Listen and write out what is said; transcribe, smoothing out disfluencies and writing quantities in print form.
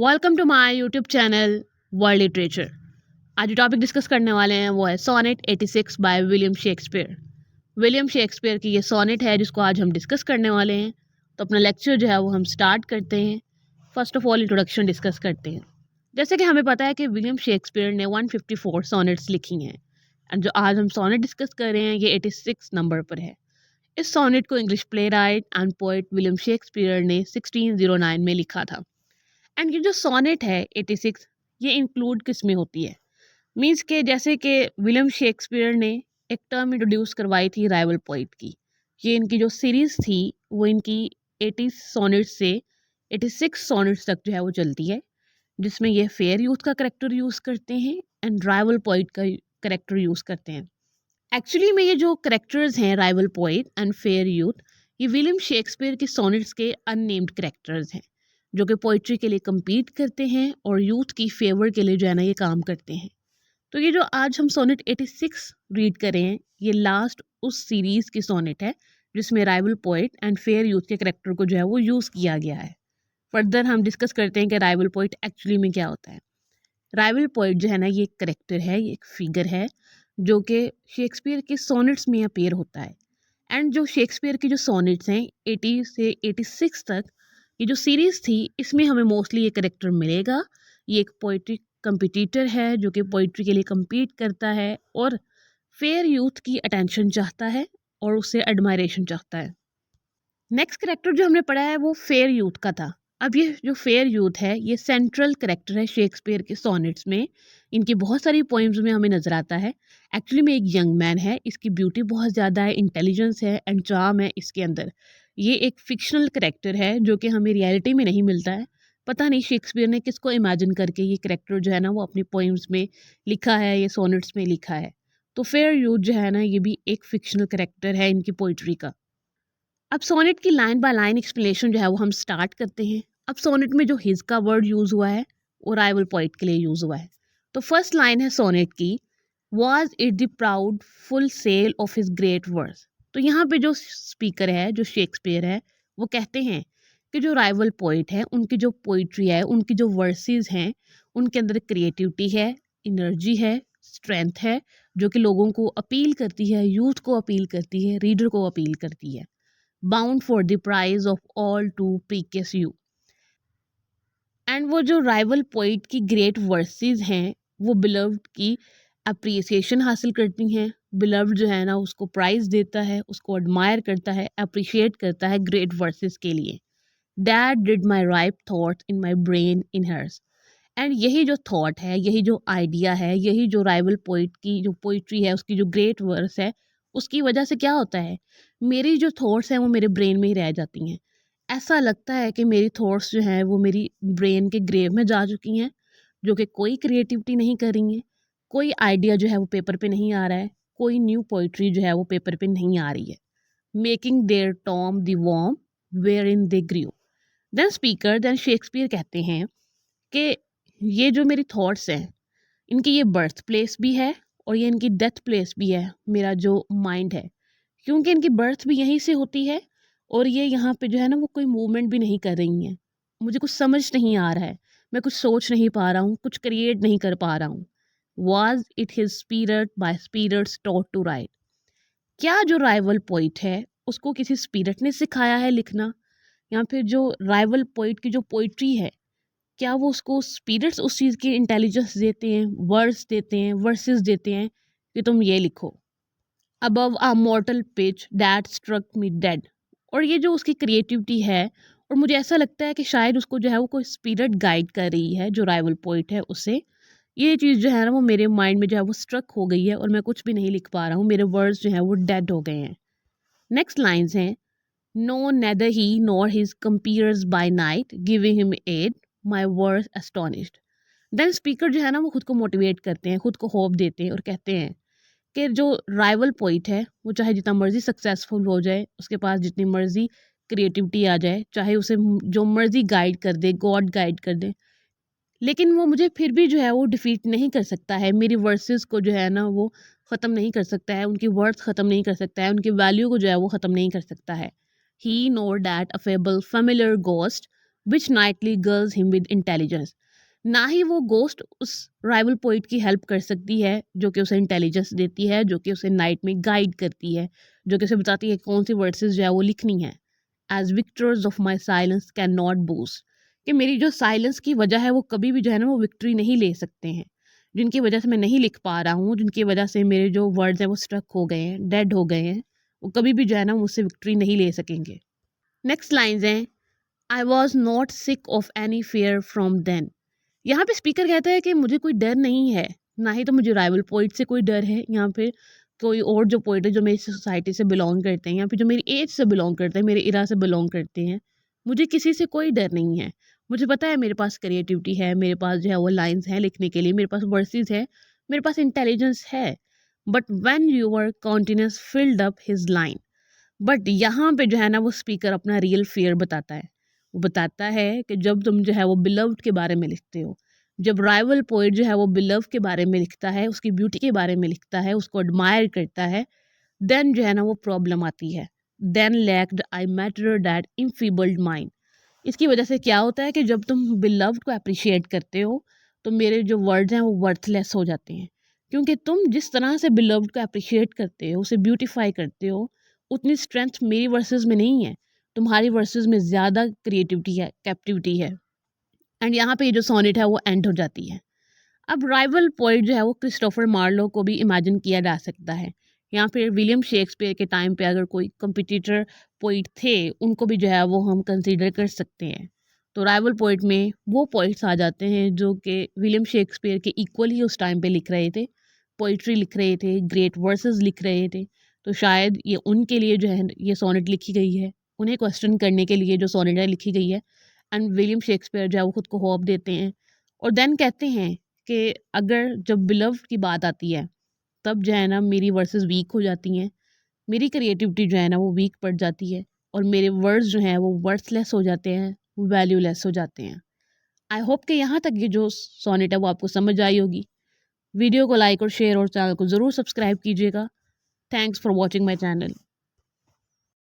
Welcome to my YouTube channel world literature. आज जो topic discuss करने वाले हैं वो है sonnet 86 by William Shakespeare. William Shakespeare की ये सोनेट है जिसको आज हम डिस्कस करने वाले हैं। तो अपना लेक्चर जो है वो हम स्टार्ट करते हैं। First of all introduction discuss करते हैं। जैसे कि हमें पता है कि विलियम शेक्सपियर ने 154 सोनेट्स लिखी हैं एंड जो आज हम सोनेट डिस्कस कर रहे हैं ये 86 नंबर पर है। इस सोनेट को English play right and poet William Shakespeare ने 1609 में लिखा था। एंड ये जो सोनेट है 86 ये इंक्लूड किस में होती है, मीन्स के जैसे कि विलियम शेक्सपियर ने एक टर्म इंट्रोड्यूस करवाई थी राइवल पोइट की। ये इनकी जो सीरीज थी वो इनकी 80 सोनेट से 86 सोनेट्स तक जो है वो चलती है, जिसमें ये फेयर यूथ का करेक्टर यूज़ करते हैं एंड राइवल पोइट का करेक्टर यूज़ करते हैं। एक्चुअली में ये जो करेक्टर्स हैं rival poet and fair youth, ये विलियम शेक्सपियर की सोनेट्स के अननेम्ड करेक्टर्स हैं जो कि पोइट्री के लिए compete करते हैं और यूथ की फेवर के लिए जो है ना ये काम करते हैं। तो ये जो आज हम सोनेट 86 रीड कर रहे हैं ये लास्ट उस सीरीज़ की सोनेट है जिसमें rival poet and fair youth के करेक्टर को जो है वो यूज़ किया गया है। फर्दर हम डिस्कस करते हैं कि राइवल पोइट एक्चुअली में क्या होता है। राइवल पोइट जो है ना ये एक करेक्टर है, ये एक फिगर है जो कि शेक्सपियर के सोनेट्स में अपेयर होता है। एंड जो शेक्सपियर की जो सोनेट्स हैं 80 से 86 तक, ये जो सीरीज़ थी इसमें हमें मोस्टली ये करेक्टर मिलेगा। ये एक पोइट्री कंपिटिटर है जो कि पोइट्री के लिए compete करता है और फेयर यूथ की अटेंशन चाहता है और उससे एडमायरेशन चाहता है। नेक्स्ट करेक्टर जो हमने पढ़ा है वो फेयर यूथ का था। अब ये जो फेयर यूथ है ये सेंट्रल करेक्टर है शेक्सपियर के सोनेट्स में। इनकी बहुत सारी पोइम्स में हमें नज़र आता है। एक्चुअली में एक यंग मैन है, इसकी ब्यूटी बहुत ज़्यादा है, इंटेलिजेंस है एंड चार्म है इसके अंदर। ये एक फिक्शनल करेक्टर है जो कि हमें रियलिटी में नहीं मिलता है। पता नहीं शेक्सपियर ने किसको इमेजिन करके ये करेक्टर जो है ना वो अपनी पोइम्स में लिखा है, ये सोनेट्स में लिखा है। तो फेयर यूथ जो है ना ये भी एक फिक्शनल करेक्टर है इनकी पोइट्री का। अब सोनेट की लाइन बाय लाइन एक्सप्लेनेशन जो है वो हम स्टार्ट करते हैं। अब सोनेट में जो हिज का वर्ड यूज़ हुआ है वो राइवल पोइट के लिए यूज़ हुआ है। तो फर्स्ट लाइन है सोनेट की, was it the proud full sail of his great verse. तो यहाँ पे जो स्पीकर है, जो शेक्सपियर है, वो कहते हैं कि जो राइवल पोइट है उनकी जो पोइट्री है, उनकी जो वर्सेस हैं, उनके अंदर क्रिएटिविटी है, एनर्जी है, स्ट्रेंथ है, जो कि लोगों को अपील करती है, यूथ को अपील करती है, रीडर को अपील करती है। Bound for the prize of all too precious you. And वो जो राइवल पोइट की ग्रेट वर्सेस हैं वो बिलव्ड की अप्रिसिएशन हासिल करती हैं। बिलव्ड जो है ना उसको प्राइज देता है, उसको एडमायर करता है, अप्रिशिएट करता है ग्रेट वर्सेस के लिए। That did my ripe thought in my brain inhearse. And यही जो थॉट है, यही जो आइडिया है, यही जो राइवल पोइट की जो पोइट्री है, उसकी जो ग्रेट वर्स है, उसकी वजह से क्या होता है, मेरी जो थॉट्स हैं वो मेरे ब्रेन में ही रह जाती हैं। ऐसा लगता है कि मेरी थॉट्स जो हैं वो मेरी ब्रेन के ग्रेव में जा चुकी हैं, जो कि कोई क्रिएटिविटी नहीं कर रही हैं, कोई आइडिया जो है वो पेपर पे नहीं आ रहा है, कोई न्यू पोइट्री जो है वो पेपर पे नहीं आ रही है। मेकिंग देयर टॉम द वॉर्म wherein they grieve. Then Shakespeare कहते हैं कि ये जो मेरी थॉट्स हैं इनकी ये बर्थ प्लेस भी है और ये इनकी डेथ प्लेस भी है, मेरा जो माइंड है, क्योंकि इनकी बर्थ भी यहीं से होती है और ये यहाँ पे जो है ना वो कोई मूवमेंट भी नहीं कर रही हैं। मुझे कुछ समझ नहीं आ रहा है, मैं कुछ सोच नहीं पा रहा हूँ, कुछ क्रिएट नहीं कर पा रहा हूँ। Was it his spirit by spirits taught to write. क्या जो राइवल पोइट है उसको किसी स्पिरिट ने सिखाया है लिखना, या फिर जो राइवल पोइट की जो पोइट्री है क्या वो उसको स्पिरिट्स उस चीज़ की इंटेलिजेंस देते हैं, वर्ड्स देते हैं, वर्सेस देते हैं कि तुम ये लिखो। Above a mortal pitch that struck me dead. और ये जो उसकी क्रिएटिविटी है, और मुझे ऐसा लगता है कि शायद उसको जो है वो कोई स्पिरिट गाइड कर रही है जो राइवल पोइट है उसे। ये चीज़ जो है ना वो मेरे माइंड में जो है वो स्ट्रक हो गई है और मैं कुछ भी नहीं लिख पा रहा हूँ, मेरे वर्ड्स जो हैं वो डेड हो गए हैं। नेक्स्ट लाइन्स हैं, no neither he nor his compeers by night giving him aid my verse astonished. Then speaker जो है ना वो खुद को मोटिवेट करते हैं, खुद को होप देते हैं और कहते हैं कि जो राइवल पोइट है वो चाहे जितना मर्जी सक्सेसफुल हो जाए, उसके पास जितनी मर्जी क्रिएटिविटी आ जाए, चाहे उसे जो मर्जी गाइड कर दे, गॉड गाइड कर दे, लेकिन वो मुझे फिर भी जो है वो डिफीट नहीं कर सकता है, मेरी वर्सेस को जो है ना वो ख़त्म नहीं कर सकता है, उनकी वर्थ ख़त्म नहीं कर सकता है, उनकी वैल्यू को जो है वो ख़त्म नहीं कर सकता है। He nor that affable familiar ghost which nightly gulls him with intelligence. ना ही वो गोस्ट उस राइवल पोइट की हेल्प कर सकती है जो कि उसे इंटेलिजेंस देती है, जो कि उसे नाइट में गाइड करती है, जो कि उसे बताती है कौन सी वर्सेस जो है वो लिखनी है। As victors of my silence can not boost, कि मेरी जो साइलेंस की वजह है वो कभी भी जो है ना वो विक्ट्री नहीं ले सकते हैं। जिनकी वजह से मैं नहीं लिख पा रहा हूँ, जिनकी वजह से मेरे जो वर्ड्स हैं वो स्ट्रक हो गए हैं, डेड हो गए हैं, वो कभी भी जो है ना मुझसे विक्ट्री नहीं ले सकेंगे। नेक्स्ट लाइन्स हैं, I was not sick of any fear from then. यहाँ पे स्पीकर कहता है कि मुझे कोई डर नहीं है, ना ही तो मुझे राइवल पोइट से कोई डर है, यहाँ पे कोई और जो पोइट है जो मेरी सोसाइटी से बिलोंग करते हैं, यहाँ पे जो मेरी एज से बिलोंग करते हैं, मेरे इरा से बिलोंग करते हैं, मुझे किसी से कोई डर नहीं है। मुझे पता है मेरे पास क्रिएटिविटी है, मेरे पास जो है वो लाइन्स हैं लिखने के लिए, मेरे पास वर्सेस है, मेरे पास इंटेलिजेंस है। But when your continuous filled up his line, but यहाँ पे जो है ना वो स्पीकर अपना रियल फियर बताता है। वो बताता है कि जब तुम जो है वो बिलव्ड के बारे में लिखते हो, जब राइवल पोइट जो है वो बिलव के बारे में लिखता है, उसकी ब्यूटी के बारे में लिखता है, उसको एडमायर करता है, देन जो है ना वो प्रॉब्लम आती है। Then lacked I matter that enfeebled mind. इसकी वजह से क्या होता है कि जब तुम बिलव्ड को अप्रिशिएट करते हो तो मेरे जो वर्ड्स हैं वो वर्थलेस हो जाते हैं, क्योंकि तुम जिस तरह से बिलव्ड को अप्रिशिएट करते हो, उसे ब्यूटीफाई करते हो, उतनी स्ट्रेंथ मेरी वर्सेस में नहीं है। तुम्हारी वर्सेस में ज़्यादा क्रिएटिविटी है, कैप्टिविटी है। एंड यहाँ पे ये जो सोनेट है वो एंड हो जाती है। अब राइवल पोइट जो है वो क्रिस्टोफर मार्लो को भी इमेजिन किया जा सकता है। यहाँ पे विलियम शेक्सपियर के टाइम पे अगर कोई कंपिटिटर पोइट थे, उनको भी जो है वो हम कंसीडर कर सकते हैं। तो राइवल पोइट में वो पोइट्स आ जाते हैं जो कि विलियम शेक्सपियर के इक्वल ही उस टाइम पे लिख रहे थे, पोइट्री लिख रहे थे, ग्रेट वर्सेस लिख रहे थे। तो शायद ये उनके लिए जो है ये सोनेट लिखी गई है, उन्हें क्वेश्चन करने के लिए जो सोनेट है लिखी गई है। एंड विलियम शेक्सपियर जो है वो खुद को होप देते हैं और देन कहते हैं कि अगर जब बिलव्ड की बात आती है तब जो है ना मेरी वर्सेस वीक हो जाती हैं, मेरी क्रिएटिविटी जो है ना वो वीक पड़ जाती है और मेरे वर्ड्स जो हैं वो वर्थलेस हो जाते हैं, वैल्यूलेस हो जाते हैं। आई होप कि यहाँ तक ये जो सोनेट है वो आपको समझ आई होगी। वीडियो को लाइक और शेयर और चैनल को ज़रूर सब्सक्राइब कीजिएगा। Thanks for watching my channel.